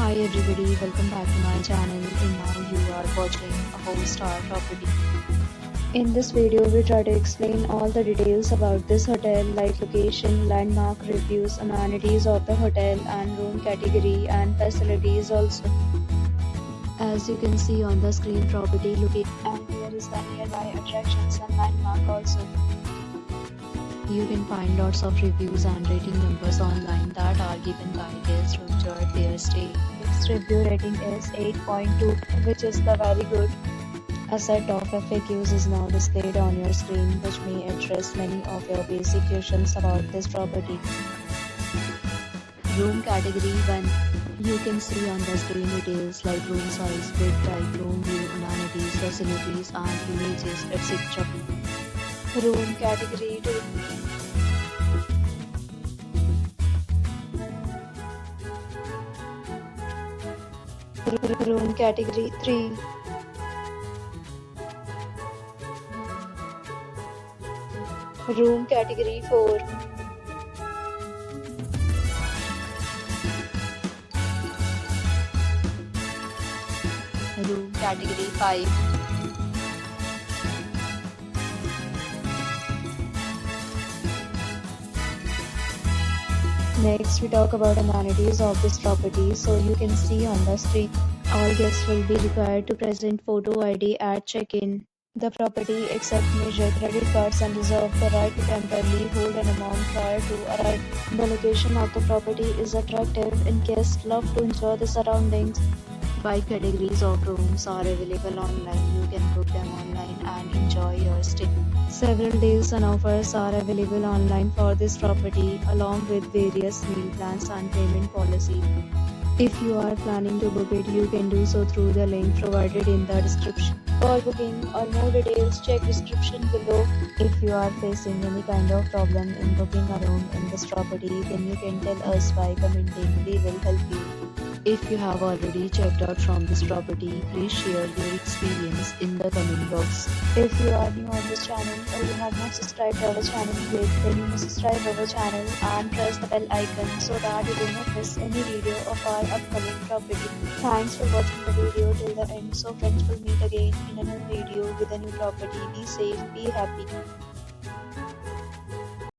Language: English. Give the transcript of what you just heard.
Hi everybody, welcome back to my channel and now you are watching a 4-star property. In this video, we try to explain all the details about this hotel like location, landmark, reviews, amenities of the hotel and room category and facilities also. As you can see on the screen, property location and here is the nearby attractions and landmark also. You can find lots of reviews and rating numbers online that are given by guests who enjoyed their stay. Its review rating is 8.2, which is the very good. A set of FAQs is now displayed on your screen, which may address many of your basic questions about this property. Room category 1. You can see on the screen details like room size, bed type, room view, amenities, facilities, and images, etc. Room category 2. Room category 3. Room category 4. Room category 5. Next, we talk about amenities of this property. So you can see on the screen, all guests will be required to present photo ID at check-in. The property accepts major credit cards and reserves the right to temporarily hold an amount prior to arrival. The location of the property is attractive and guests love to enjoy the surroundings. 5 categories of rooms are available online. You can book them online and enjoy your stay. Several deals and offers are available online for this property, along with various meal plans and payment policy. If you are planning to book it, you can do so through the link provided in the description. For booking or more details, check description below. If you are facing any kind of problem in booking a room in this property, then you can tell us by commenting. We will help you. If you have already checked out from this property, please share your experience in the comment box. If you are new on this channel or you have not subscribed to our channel yet, then you must subscribe our channel and press the bell icon so that you do not miss any video of our upcoming property. Thanks for watching the video till the end. So friends, will meet again in a new video with a new property. Be safe, be happy.